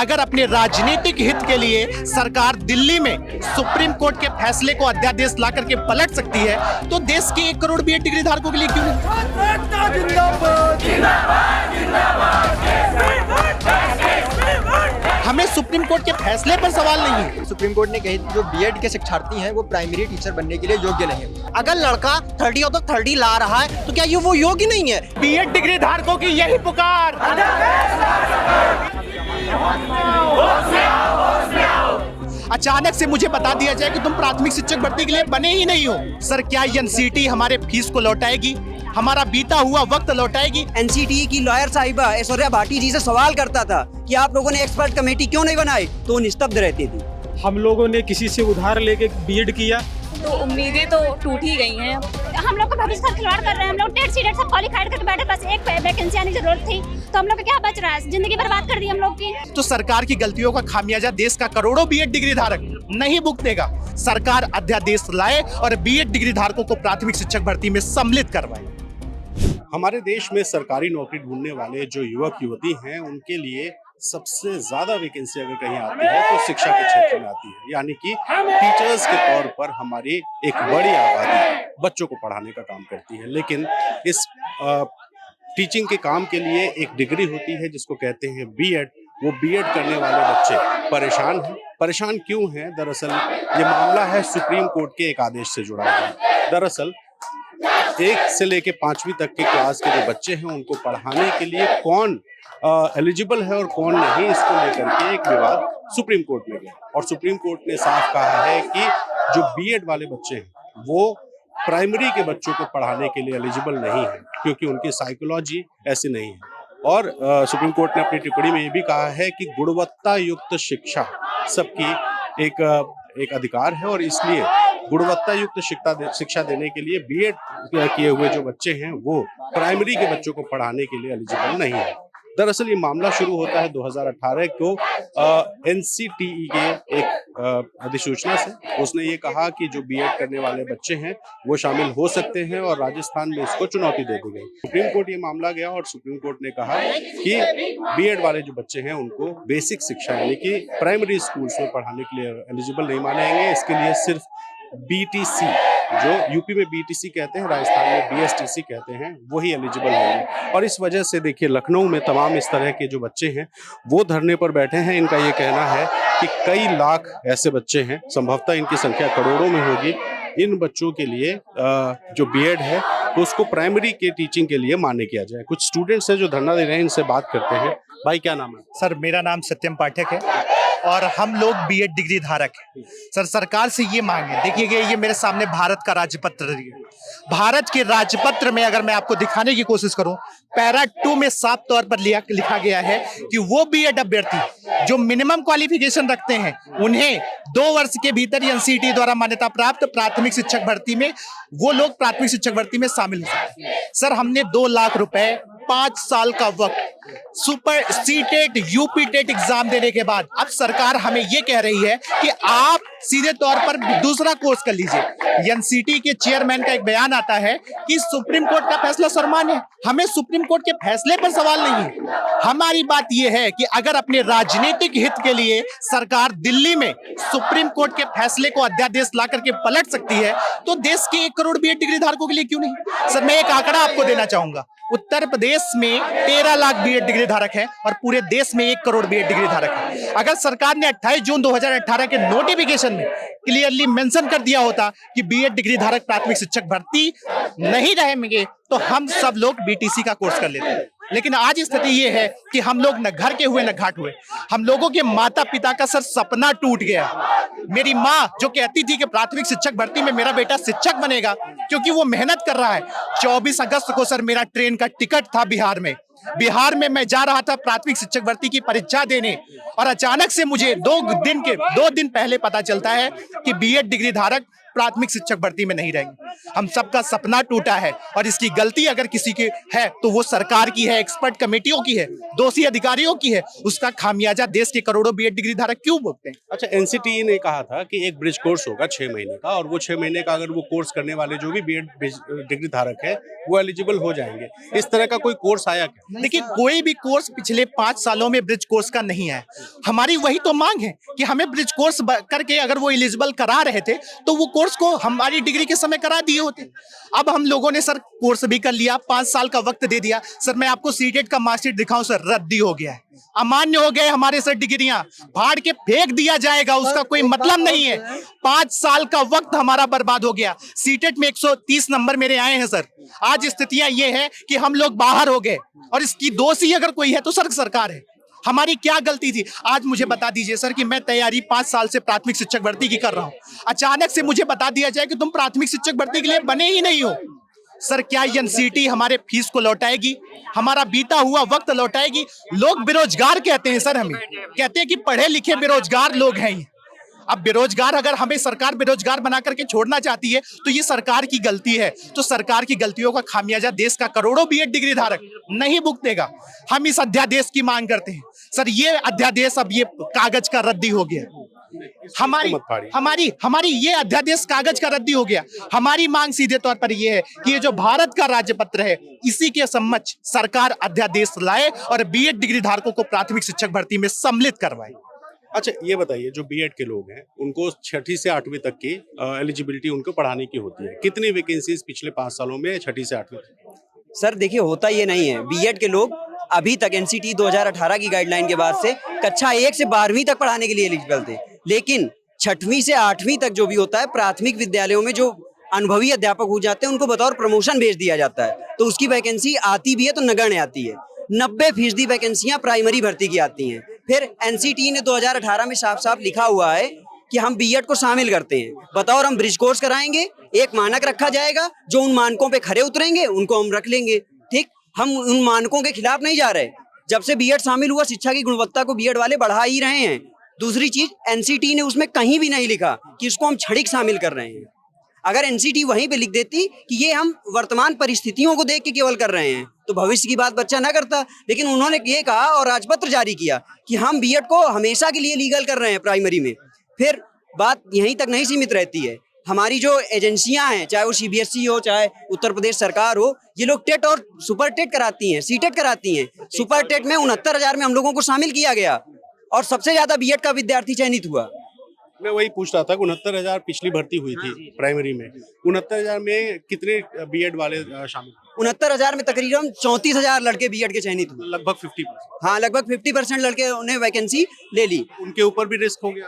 अगर अपने राजनीतिक हित के लिए सरकार दिल्ली में सुप्रीम कोर्ट के फैसले को अध्यादेश ला करके पलट सकती है, तो देश के 1 करोड़ बीएड डिग्री धारकों के लिए क्यों नहीं? हमें सुप्रीम कोर्ट के फैसले पर सवाल नहीं है। सुप्रीम कोर्ट ने कही जो बीएड के शिक्षार्थी हैं वो प्राइमरी टीचर बनने के लिए योग्य नहीं है। अगर लड़का 30 तो 30 ला रहा है तो क्या ये वो योग्य नहीं है? बीएड डिग्री धारकों की यही पुकार। अचानक से मुझे बता दिया जाए कि तुम प्राथमिक शिक्षक भर्ती के लिए बने ही नहीं हो। सर, क्या एनसीटी हमारे फीस को लौटाएगी, हमारा बीता हुआ वक्त लौटाएगी? एनसीटीई की लॉयर साहिबा ऐश्वर्या भाटी जी से सवाल करता था कि आप लोगों ने एक्सपर्ट कमेटी क्यों नहीं बनाई, तो निस्तब्ध रहती थी। हम लोगों ने किसी से उधार लेके बीएड किया, तो उम्मीदें तो टूट ही गई हैं। हम लोग का भविष्य का खिलवाड़ कर रहे हैं। हम लोग टेट सीटेट सब क्वालिफाइड करके बैठे, बस एक वैकेंसी आने की जरूरत थी, तो हम लोग का क्या बच रहा है? जिंदगी बर्बाद कर दी हम लोग की। तो सरकार की गलतियों का खामियाजा देश का करोड़ों बीएड डिग्री धारक नहीं भुगतेगा। सरकार अध्यादेश लाए और बीएड डिग्री धारकों को प्राथमिक शिक्षक भर्ती में सम्मिलित करवाए। हमारे देश में सरकारी नौकरी ढूंढने वाले जो युवक युवती हैं, उनके लिए सबसे ज्यादा वैकेंसी अगर कहीं आती है तो शिक्षा के क्षेत्र में आती है। यानी कि टीचर्स के तौर पर हमारी एक बड़ी आबादी बच्चों को पढ़ाने का काम करती है, लेकिन इस टीचिंग के काम के लिए एक डिग्री होती है जिसको कहते हैं बीएड। वो बीएड करने वाले बच्चे परेशान हैं। परेशान क्यों हैं? दरअसल ये मामला है सुप्रीम कोर्ट के एक आदेश से जुड़ा हुआ है। दरअसल 1 से लेके 5वीं तक के क्लास के जो बच्चे हैं उनको पढ़ाने के लिए कौन एलिजिबल है और कौन नहीं, इसको लेकर के एक विवाद सुप्रीम कोर्ट में गया और सुप्रीम कोर्ट ने साफ कहा है कि जो बीएड वाले बच्चे हैं वो प्राइमरी के बच्चों को पढ़ाने के लिए एलिजिबल नहीं है, क्योंकि उनकी साइकोलॉजी ऐसी नहीं है। और सुप्रीम कोर्ट ने अपनी टिप्पणी में ये भी कहा है कि गुणवत्ता युक्त शिक्षा सबकी एक अधिकार है और इसलिए गुणवत्ता युक्त शिक्षा देने के लिए बीएड किए हुए जो बच्चे हैं वो प्राइमरी के बच्चों को पढ़ाने के लिए एलिजिबल नहीं है। दरअसल ये मामला शुरू होता है 2018 को एनसीटीई के एक अधिसूचना से। उसने ये कहा कि जो बीएड करने वाले बच्चे हैं वो शामिल हो सकते हैं और राजस्थान में इसको चुनौती दे दी गई। सुप्रीम कोर्ट ये मामला गया और सुप्रीम कोर्ट ने कहा कि बीएड वाले जो बच्चे हैं उनको बेसिक शिक्षा यानी कि प्राइमरी स्कूल्स में पढ़ाने के लिए एलिजिबल नहीं मानेंगे। इसके लिए सिर्फ बीटीसी, जो यूपी में बीटीसी कहते हैं, राजस्थान में बीएसटीसी कहते हैं, वही एलिजिबल होंगे। और इस वजह से देखिए लखनऊ में तमाम इस तरह के जो बच्चे हैं वो धरने पर बैठे हैं। इनका ये कहना है कि कई लाख ऐसे बच्चे हैं, संभवतः इनकी संख्या करोड़ों में होगी। इन बच्चों के लिए जो बीएड है तो उसको प्राइमरी के टीचिंग के लिए मान्य किया जाए। कुछ स्टूडेंट्स हैं जो धरना दे रहे हैं, इनसे बात करते हैं। भाई क्या नाम है? सर, मेरा नाम सत्यम पाठक है और हम लोग बीएड डिग्री धारक हैं। सर, सरकार से ये मांगे, देखिए ये मेरे सामने भारत का राजपत्र है। भारत के राजपत्र में अगर मैं आपको दिखाने की कोशिश करूं, पैरा 2 में साफ तौर पर लिखा गया है कि वो बीएड अभ्यर्थी जो मिनिमम क्वालिफिकेशन रखते हैं उन्हें 2 वर्ष के भीतर एनसीटीई द्वारा मान्यता प्राप्त प्राथमिक शिक्षक भर्ती में वो लोग प्राथमिक शिक्षक भर्ती में शामिल हो सकते हैं। सर, हमने 2 लाख रुपए 5 साल का वक्त super CTET UP TET exam देने के बाद अब सरकार हमें ये कह रही है कि आप सीधे तौर पर दूसरा कोर्स कर लीजिए। एनसीटी के चेयरमैन का एक बयान आता है कि सुप्रीम कोर्ट का फैसला सर्वमान्य है। हमें सुप्रीम कोर्ट के फैसले पर सवाल नहीं है। हमारी बात यह है कि अगर अपने राजनीतिक हित के लिए सरकार दिल्ली में सुप्रीम कोर्ट के फैसले को अध्यादेश ला करके पलट सकती है, तो देश के 1 करोड़ बीएड डिग्री धारकों के लिए क्यों नहीं? सर, मैं एक आंकड़ा आपको देना चाहूंगा। उत्तर प्रदेश में 13 लाख बीएड डिग्री धारक हैं और पूरे देश में 1 करोड़ बीएड डिग्री धारक हैं। अगर सरकार ने 28 जून 2018 के नोटिफिकेशन में क्लियरली मेंशन कर दिया होता कि बीएड डिग्री धारक प्राथमिक शिक्षक भर्ती नहीं रहेंगे तो हम सब लोग बीटीसी का कोर्स कर लेते। लेकिन आज स्थिति ये है कि हम लोग न घर के हुए न घाट हुए। हम लोगों के माता पिता का सर सपना टूट गया। मेरी माँ जो कहती थी कि प्राथमिक शिक्षक भर्ती में मेरा बेटा शिक्षक बनेगा क्योंकि वो मेहनत कर रहा है। 24 अगस्त को सर मेरा ट्रेन का टिकट था बिहार में मैं जा रहा था प्राथमिक शिक्षक भर्ती की परीक्षा देने और अचानक से मुझे 2 दिन पहले पता चलता है कि बीएड डिग्री धारक प्राथमिक शिक्षक भर्ती में नहीं रहेंगे। हम सबका सपना टूटा है और इसकी गलती अगर किसी की है तो वो सरकार की है, एक्सपर्ट कमेटियों की है, दोषी अधिकारियों की है। उसका खामियाजा देश के करोड़ों बीएड डिग्री धारक क्यों भुगते हैं? अच्छा, एनसीटीई ने कहा था कि एक ब्रिज कोर्स होगा 6 महीने का, और वो 6 महीने का अगर वो कोर्स करने वाले जो भी बीएड डिग्री धारक है वो एलिजिबल हो जाएंगे। इस तरह का कोई कोर्स आया क्या? देखिए, कोई भी कोर्स पिछले 5 सालों में ब्रिज कोर्स का नहीं है। हमारी वही तो मांग है कि हमें ब्रिज कोर्स करके अगर वो एलिजिबल करा रहे थे तो वो कोर्स को हमारी डिग्री के समय करा दिए होते। अब हम लोगों ने सर कोर्स भी कर लिया, 5 साल का वक्त दे दिया। सर मैं आपको सीटेट का मार्कशीट दिखाऊं सर, रद्दी हो गया है, अमान्य हो गए हमारे सर डिग्रियां, फाड़ के फेंक दिया जाएगा, उसका कोई मतलब नहीं है। 5 साल का वक्त हमारा बर्बाद हो गया। सीटेट में 130 नंबर मेरे आए हैं सर। आज स्थितियां ये है कि हम लोग बाहर हो गए और इसकी दोषी अगर कोई है तो सर सरकार है। हमारी क्या गलती थी? आज मुझे बता दीजिए सर कि मैं तैयारी 5 साल से प्राथमिक शिक्षक भर्ती की कर रहा हूं, अचानक से मुझे बता दिया जाए कि तुम प्राथमिक शिक्षक भर्ती के लिए बने ही नहीं हो। सर क्या एनसीटी हमारे फीस को लौटाएगी? हमारा बीता हुआ वक्त लौटाएगी? लोग बेरोजगार कहते हैं सर, हमें कहते हैं कि पढ़े लिखे बेरोजगार लोग हैं ये। अब बेरोजगार, अगर हमें सरकार बेरोजगार बना करके छोड़ना चाहती है तो ये सरकार की गलती है। तो सरकार की गलतियों का खामियाजा देश का करोड़ों बीएड डिग्री धारक नहीं भुगतेगा। हम इस अध्यादेश की मांग करते हैं सर। ये अध्यादेश अब ये कागज का रद्दी हो गया। हमारी ये अध्यादेश कागज का रद्दी हो गया। हमारी मांग सीधे तौर पर ये है कि ये जो भारत का राज्यपत्र है इसी के समक्ष सरकार अध्यादेश लाए और बीएड डिग्री धारकों को प्राथमिक शिक्षक भर्ती में सम्मिलित करवाए। अच्छा, ये बताइए, जो बीएड के लोग हैं उनको 6ठी से 8वीं तक की एलिजिबिलिटी उनको पढ़ाने की होती है। कितनी वैकेंसीज पिछले 5 सालों में 6ठी से 8वीं तक? सर देखिए, होता ये नहीं है। बीएड के लोग अभी तक एनसीटी 2018 की गाइडलाइन के बाद से कक्षा 1 से 12वीं तक पढ़ाने के लिए एलिजिबल थे, लेकिन 6वीं से 8वीं तक जो भी होता है प्राथमिक विद्यालयों में जो अनुभवी अध्यापक हो जाते हैं उनको बतौर प्रमोशन भेज दिया जाता है। तो उसकी वैकेंसी आती भी है तो नगण्य आती है। 90% वैकेंसियां प्राइमरी भर्ती की आती हैं। फिर एनसीटी ने 2018 में साफ साफ लिखा हुआ है कि हम बीएड को शामिल करते हैं। बतौर हम ब्रिज कोर्स कराएंगे, एक मानक रखा जाएगा, जो उन मानकों पे खरे उतरेंगे उनको हम रख लेंगे। ठीक, हम उन मानकों के खिलाफ नहीं जा रहे। जब से बीएड शामिल हुआ शिक्षा की गुणवत्ता को बीएड वाले बढ़ा ही रहे हैं। दूसरी चीज, एनसीटी ने उसमें कहीं भी नहीं लिखा कि इसको हम क्षणिक शामिल कर रहे हैं। अगर एनसीटी वहीं पे लिख देती कि ये हम वर्तमान परिस्थितियों को देख के केवल कर रहे हैं तो भविष्य की बात बच्चा ना करता। लेकिन उन्होंने ये कहा और राजपत्र जारी किया कि हम बीएड को हमेशा के लिए लीगल कर रहे हैं प्राइमरी में। फिर बात यहीं तक नहीं सीमित रहती है। हमारी जो एजेंसियां हैं, चाहे वो सीबीएसई हो चाहे उत्तर प्रदेश सरकार हो, ये लोग टेट और सुपर टेट कराती हैं, सीटेट कराती हैं। सुपर टेट में 69,000 में हम लोगों को शामिल किया गया और सबसे ज्यादा बीएड का विद्यार्थी चयनित हुआ। मैं वही पूछ रहा था, 69,000 पिछली भर्ती हुई थी प्राइमरी में, 69,000 में कितने बीएड वाले शामिल? 69,000 में तकरीबन 34,000 लड़के बीएड के चयनित हुए। लगभग 50%। हाँ, लगभग 50% लड़के उन्हें वैकेंसी ले ली। उनके ऊपर भी रिस्क हो गया?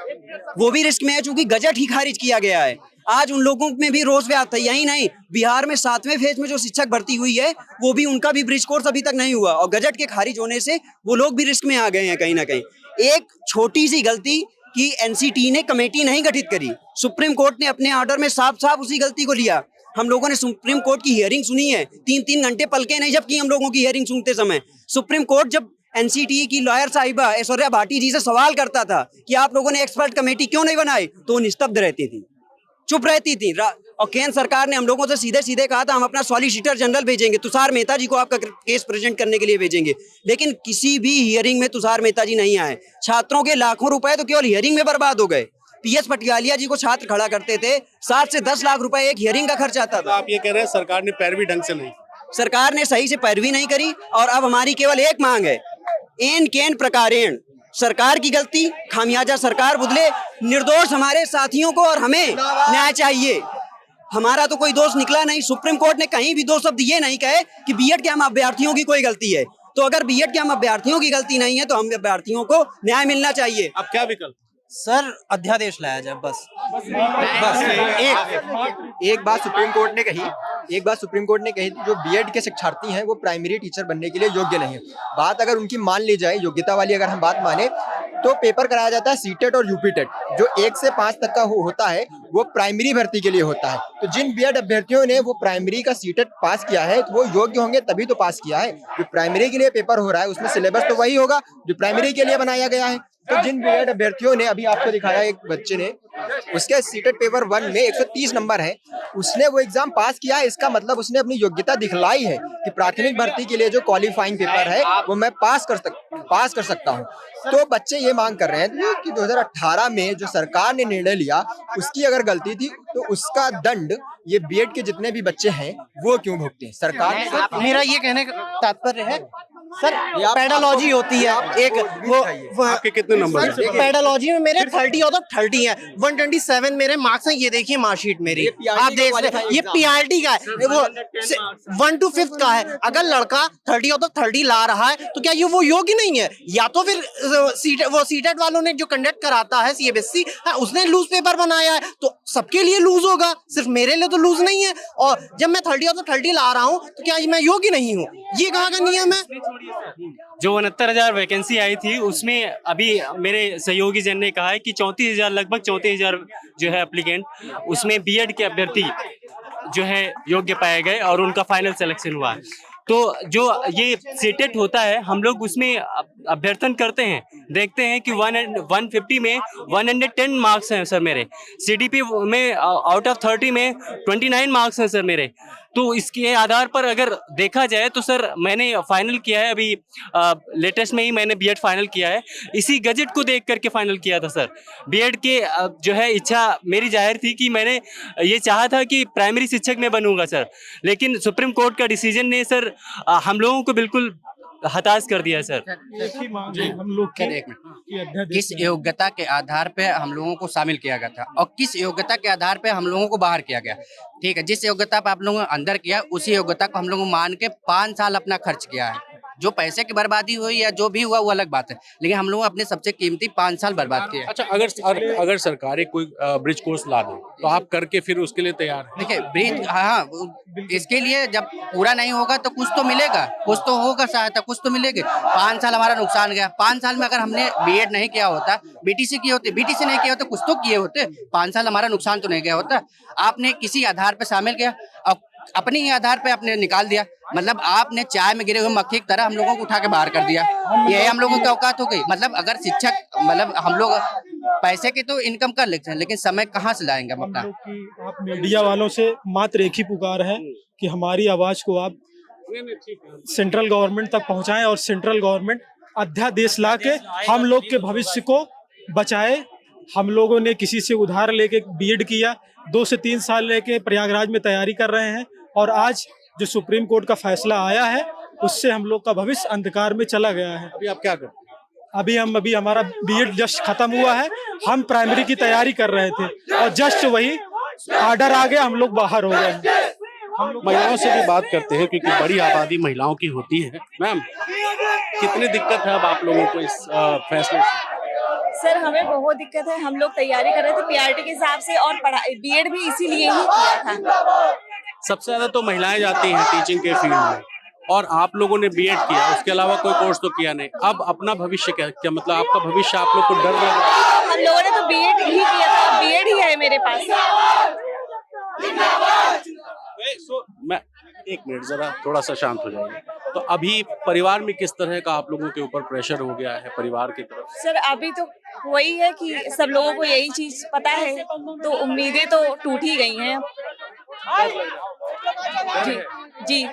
वो भी रिस्क में है चूंकि गजट ही खारिज किया गया है। आज उन लोगों में भी रोष व्याप्त है। यही नहीं, बिहार में 7वें फेज में जो शिक्षक भर्ती हुई है वो भी, उनका भी ब्रिज कोर्स अभी तक नहीं हुआ और गजट के खारिज होने से वो लोग भी रिस्क में आ गए हैं कहीं ना कहीं। एक छोटी सी गलती कि एनसीटी ने कमेटी नहीं गठित करी। सुप्रीम कोर्ट ने अपने ऑर्डर में साफ साफ उसी गलती को लिया। हम लोगों ने सुप्रीम कोर्ट की हियरिंग सुनी है, 3-3 घंटे पलके नहीं जब की हम लोगों की हियरिंग सुनते समय। सुप्रीम कोर्ट जब एनसीटी की लॉयर साहिबा ऐश्वर्या भाटी जी से सवाल करता था कि आप लोगों ने एक्सपर्ट कमेटी क्यों नहीं बनाई, तो वो निस्तब्ध रहती थी, चुप रहती थी। और केंद्र सरकार ने हम लोगों से सीधे सीधे कहा था हम अपना सॉलिसिटर जनरल भेजेंगे, तुषार मेहता जी को आपका केस प्रेजेंट करने के लिए भेजेंगे। लेकिन किसी भी हियरिंग में तुषार मेहता जी नहीं आए। छात्रों के लाखों रुपए तो केवल हियरिंग में बर्बाद हो गए। पीएस पटियालिया जी को छात्र खड़ा करते थे, 7 से 10 लाख रुपए एक हियरिंग का खर्च आता था। आप ये कह रहे हैं सरकार ने पैरवी ढंग से नहीं? सरकार ने सही से पैरवी नहीं करी और अब हमारी केवल एक मांग है, एन केन प्रकारेण। सरकार की गलती, खामियाजा सरकार बदले, निर्दोष हमारे साथियों को और हमें न्याय चाहिए। हमारा तो कोई दोष निकला नहीं। सुप्रीम कोर्ट ने कहीं भी 2 शब्द ये नहीं कहे कि बीएड के हम अभ्यर्थियों की कोई गलती है। तो अगर बीएड के हम अभ्यर्थियों की गलती नहीं है तो हम अभ्यर्थियों को न्याय मिलना चाहिए। अब क्या विकल्प? सर अध्यादेश लाया जाए बस। एक बात सुप्रीम कोर्ट ने कही थी, जो बीएड के शिक्षार्थी हैं वो प्राइमरी टीचर बनने के लिए योग्य नहीं है। बात अगर उनकी मान ली जाए, योग्यता वाली अगर हम बात माने, तो पेपर कराया जाता है सीटेट और यूपीटेट, जो 1 से 5 तक का होता है, वो प्राइमरी भर्ती के लिए होता है। तो जिन बीएड अभ्यर्थियों ने वो प्राइमरी का सीटेट पास किया है तो वो योग्य होंगे, तभी तो पास किया है। जो प्राइमरी के लिए पेपर हो रहा है उसमें सिलेबस तो वही होगा जो प्राइमरी के लिए बनाया गया है। तो जिन बीएड अभ्यर्थियों ने अभी आपको दिखाया एक बच्चे ने, उसके सीटेट पेपर 1 में 130 नंबर है, उसने वो एग्जाम पास किया है, इसका मतलब उसने अपनी योग्यता दिखलाई है कि प्राथमिक भर्ती के लिए जो क्वालिफाइंग पेपर है वो मैं पास कर सकता हूँ। तो बच्चे ये मांग कर रहे हैं कि 2018 में जो सरकार ने निर्णय लिया उसकी अगर गलती थी तो उसका दंड ये बीएड के जितने भी बच्चे हैं वो क्यों भुगते हैं सरकार। मेरा ये कहने का तात्पर्य है सर, पेडोलॉजी होती है एक वो आपके कितने नंबर हैं? पेडोलॉजी में मेरे 30 आउट ऑफ 30 है, 127 मेरे मार्क्स हैं। ये देखिए मार्कशीट मेरी, आप देख रहे हैं, ये पीआरटी का है, वो 1 to 5 का है। अगर लड़का 30 आउट ऑफ 30 ला रहा है तो क्या ये वो योग्य नहीं है? या तो फिर वो सीटेट वालों ने जो कंडक्ट कराता है सीबीएसई, उसने लूज पेपर बनाया है, तो सबके लिए लूज होगा, सिर्फ मेरे लिए तो लूज नहीं है। और जब मैं 30 आउट ऑफ 30 ला रहा हूँ तो क्या मैं योग्य नहीं हूँ? ये कहाँ का नियम है? जो 69,000 वैकेंसी आई थी उसमें अभी मेरे सहयोगी जन ने कहा है कि 34,000 लगभग 34,000 जो है एप्लीकेंट, उसमें बीएड के अभ्यर्थी जो है योग्य पाए गए और उनका फाइनल सिलेक्शन हुआ। तो जो ये सीटेट होता है हम लोग उसमें अभ्यर्थन करते हैं, देखते हैं कि 150 में 110 मार्क्स हैं सर मेरे, सीडीपी में आउट ऑफ 30 में 29 मार्क्स हैं सर मेरे। तो इसके आधार पर अगर देखा जाए तो सर मैंने फाइनल किया है अभी लेटेस्ट में ही मैंने बीएड फाइनल किया है, इसी गजट को देख करके फाइनल किया था सर। बीएड के जो है इच्छा मेरी जाहिर थी कि मैंने ये चाहा था कि प्राइमरी शिक्षक में बनूंगा सर, लेकिन सुप्रीम कोर्ट का डिसीजन ने सर हम लोगों को बिल्कुल हताश कर दिया सर। हम लोग किस योग्यता के आधार पे हम लोगों को शामिल किया गया था और किस योग्यता के आधार पे हम लोगों को बाहर किया गया, ठीक है। जिस योग्यता पे आप लोगों ने अंदर किया उसी योग्यता को हम लोगों मान के 5 साल अपना खर्च किया है। जो पैसे की बर्बादी हुई या जो भी हुआ वो अलग बात है, लेकिन हम लोग अपने सबसे कीमती 5 साल बर्बाद किए। अच्छा, अगर सरकारें कोई ब्रिज कोर्स ला दे तो आप करके फिर उसके लिए तैयार हैं? देखिए ब्रिज, हाँ, इसके लिए जब पूरा नहीं होगा तो कुछ तो मिलेगा, कुछ तो होगा सहायता, कुछ तो मिलेगी। 5 साल हमारा नुकसान गया। 5 साल में अगर हमने बीएड नहीं किया होता, बीटीसी किए होते, बीटीसी नहीं किए होते, कुछ तो किए होते, 5 साल हमारा नुकसान तो नहीं गया होता। आपने किसी आधार पर शामिल किया और अपने ही आधार पे आपने निकाल दिया, मतलब आपने चाय में गिरे हुए मक्खी की तरह हम लोगों को उठा के बाहर कर दिया। ये हम लोगों की औकात हो गई। मतलब अगर शिक्षक, मतलब हम लोग पैसे की तो इनकम कर लेते हैं, लेकिन समय कहाँ से लाएंगे हम अपना? आप मीडिया वालों से मात्र एक ही पुकार है कि हमारी आवाज को आप सेंट्रल गवर्नमेंट तक पहुंचाएं और सेंट्रल गवर्नमेंट अध्यादेश ला के हम लोग के भविष्य को बचाए। हम लोगों ने किसी से उधार लेके बीएड किया, 2 से 3 साल लेके प्रयागराज में तैयारी कर रहे हैं, और आज जो सुप्रीम कोर्ट का फैसला आया है उससे हम लोग का भविष्य अंधकार में चला गया है। अभी आप क्या करते हैं? अभी हमारा बीएड जस्ट खत्म हुआ है, हम प्राइमरी की तैयारी कर रहे थे और जस्ट वही ऑर्डर आ गया, हम लोग बाहर हो गए। महिलाओं से भी बात करते हैं क्योंकि बड़ी आबादी महिलाओं की होती है। मैम, कितनी दिक्कत है अब आप लोगों को इस फैसले से? सर हमें बहुत दिक्कत है, हम लोग तैयारी कर रहे थे पीआरटी के हिसाब से और पढ़ाई बीएड भी इसीलिए ही किया था। सबसे ज्यादा तो महिलाएं जाती हैं टीचिंग के फील्ड में, और आप लोगों ने बीएड किया, उसके अलावा कोई कोर्स तो किया नहीं। अब अपना भविष्य क्या मतलब आपका भविष्य आप लोग को डर रहा है? हम लोगों ने तो बीएड ही किया था, बीएड ही है मेरे पास। मैं एक मिनट जरा थोड़ा सा शांत हो जाइए। तो अभी परिवार में किस तरह का आप लोगों के ऊपर प्रेशर हो गया है परिवार की तरफ से? सर अभी तो वही है कि सब लोगों को यही चीज पता है, तो उम्मीदें तो टूट ही गई हैं। जी जी।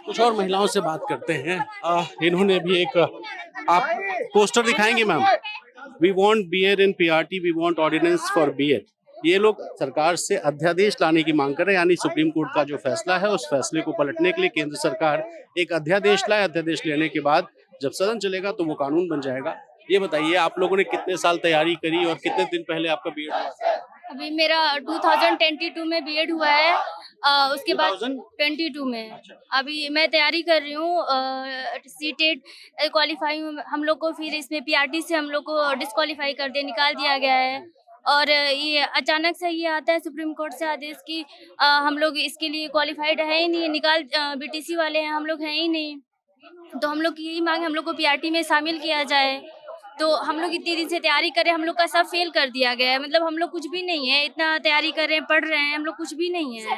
कुछ और महिलाओं से बात करते हैं। इन्होंने भी एक आप पोस्टर दिखाएंगे ma'am? We want BEd in PRT, we want ordinance for BEd. ये लोग सरकार से अध्यादेश लाने की मांग कर रहे हैं, यानी सुप्रीम कोर्ट का जो फैसला है उस फैसले को पलटने के लिए केंद्र सरकार एक अध्यादेश लाए। अध्यादेश लेने के बाद जब सदन चलेगा तो वो कानून बन जाएगा। ये बताइए आप लोगों ने कितने साल तैयारी करी और कितने दिन पहले आपका बीएड हुआ? अभी मेरा 2022 में बीएड हुआ है, उसके बाद 22 में अभी मैं तैयारी कर रही हूँ सीटेट क्वालिफाई। हम लोग को फिर इसमें पीआरटी से हम लोग को डिस्क्वालीफाई कर दे निकाल दिया गया है, और ये अचानक से ये आता है सुप्रीम कोर्ट से आदेश कि हम लोग इसके लिए क्वालिफाइड है ही नहीं, निकाल बीटीसी वाले हैं, हम लोग हैं ही नहीं। तो हम लोग की यही मांग है हम लोग को पीआरटी में शामिल किया जाए। तो हम लोग इतने दिन से तैयारी कर रहे हैं, हम लोग का सब फेल कर दिया गया है, मतलब हम लोग कुछ भी नहीं है, इतना तैयारी कर रहे हैं, पढ़ रहे हैं, हम लोग कुछ भी नहीं है।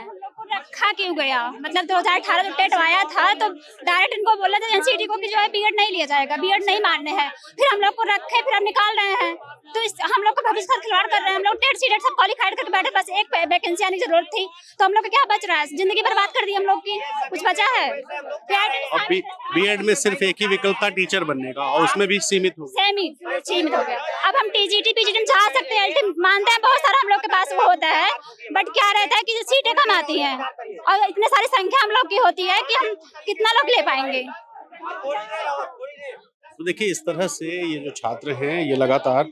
रखा क्यों गया? मतलब 2018 जो टेट आया था तो डायरेक्ट इनको बोला था एनसीटी को कि जो है बीएड नहीं लिया जाएगा, बीएड नहीं मानने हैं, फिर हम लोग को रखे, फिर हम निकाल रहे हैं। तो इस हम लोग का भविष्य का खिलवाड़ कर रहे हैं। हम लोग टेट सीटेट सब क्वालिफाइड करके बैठे, बस एक वैकेंसी आने की जरूरत थी, तो हम लोग को क्या बच रहा है? जिंदगी बर्बाद कर दी हम लोग की, कुछ बचा है? और बीएड में सिर्फ एक ही विकल्प था टीचर बनने का, और उसमें भी सीमित हो गया। अब हम टीजीटी पीजीटी में जा सकते हैं, एलटी मानते हैं, बहुत सारा हम लोग के पास वो होता है, बट क्या रहता है कि सीटें कम आती हैं और इतने सारी संख्या हम लोग की होती है कि हम कितना लोग ले पाएंगे। तो देखिए, इस तरह से ये जो छात्र हैं ये लगातार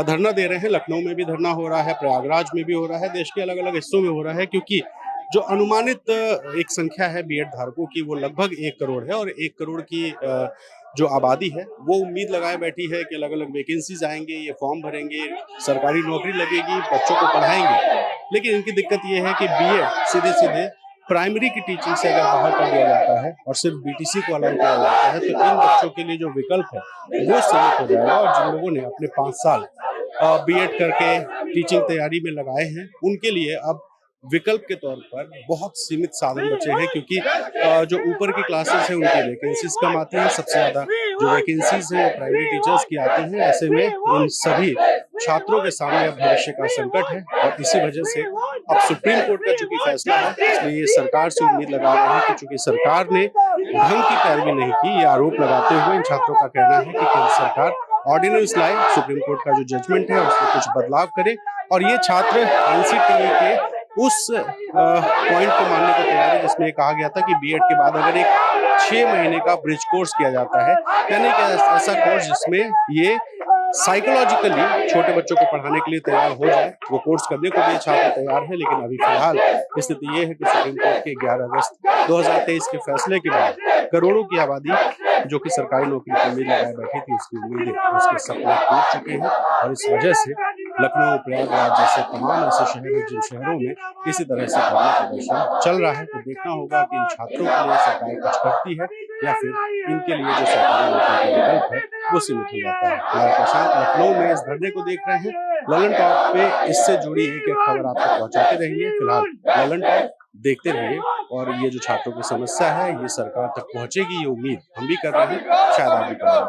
धरना दे रहे हैं। लखनऊ में भी धरना हो रहा है, प्रयागराज में भी हो रहा है, देश के अलग अलग हिस्सों में हो रहा है, क्योंकि जो अनुमानित एक संख्या है बीएड धारकों की वो लगभग 1 करोड़ है, और 1 करोड़ की जो आबादी है वो उम्मीद लगाए बैठी है कि अलग अलग वैकेंसीज आएंगे, ये फॉर्म भरेंगे, सरकारी नौकरी लगेगी, बच्चों को पढ़ाएंगे। लेकिन इनकी दिक्कत ये है कि बीएड सीधे सीधे प्राइमरी की टीचिंग से अगर बाहर कर दिया जाता है और सिर्फ बीटीसी को अलाउ किया जाता है, तो इन बच्चों के लिए जो विकल्प है वो सीमित हो जाएगा। और जिन लोगों ने अपने 5 साल बीएड करके टीचिंग तैयारी में लगाए हैं, उनके लिए अब विकल्प के तौर पर बहुत सीमित साधन बचे हैं, क्योंकि जो ऊपर की क्लासेस हैं उनकी वैकेंसीज कम आती हैं। सबसे ज्यादा जो वैकेंसीज हैं वो प्राइमरी टीचर्स की आती हैं। ऐसे में इन सभी छात्रों के सामने अब भविष्य का संकट है, और इसी वजह से अब सुप्रीम कोर्ट का चूंकि फैसला है, इसलिए ये सरकार से उम्मीद लगा रहे हैं कि चूंकि सरकार ने ढंग की पैरवी नहीं की, ये आरोप लगाते हुए इन छात्रों का कहना है कि केंद्र सरकार ऑर्डिनेंस लाए, सुप्रीम कोर्ट का जो जजमेंट है उसमें कुछ बदलाव करे, और ये छात्र एनसीटीई के उस पॉइंट को मानने को तैयार है जिसमें कहा गया था कि बीएड के बाद अगर एक 6 महीने का ब्रिज कोर्स किया जाता है, यानी कि ऐसा कोर्स जिसमें ये साइकोलॉजिकली छोटे बच्चों को पढ़ाने के लिए तैयार हो जाए, वो कोर्स करने को भी छात्र तैयार है। लेकिन अभी फिलहाल स्थिति ये है कि सुप्रीम कोर्ट के 11 अगस्त 2023 के फैसले के बाद करोड़ों की आबादी जो कि सरकारी नौकरी की उम्मीद लगाए बैठी थी, उसकी उम्मीदें, उसके सपने टूट चुके हैं, और इस वजह से लखनऊ, प्रयागराज जैसे तमाम ऐसे शहर हैं जिन शहरों में इसी तरह से धरना प्रदर्शन चल रहा है। तो देखना होगा कि इन छात्रों के लिए सरकार कुछ करती है या फिर इनके लिए जो सरकारी नौकरी का विकल्प है वो सीमित हो जाता है। हमारे प्रशांत लखनऊ में इस धरने को देख रहे हैं। ललन टॉप पे इससे जुड़ी एक एक खबर आपको पहुंचाते रहेंगे। फिलहाल ललन टॉप देखते रहिए, और ये जो छात्रों की समस्या है ये सरकार तक पहुंचेगी, ये उम्मीद हम भी कर रहे हैं, शायद आप भी कर रहे हैं।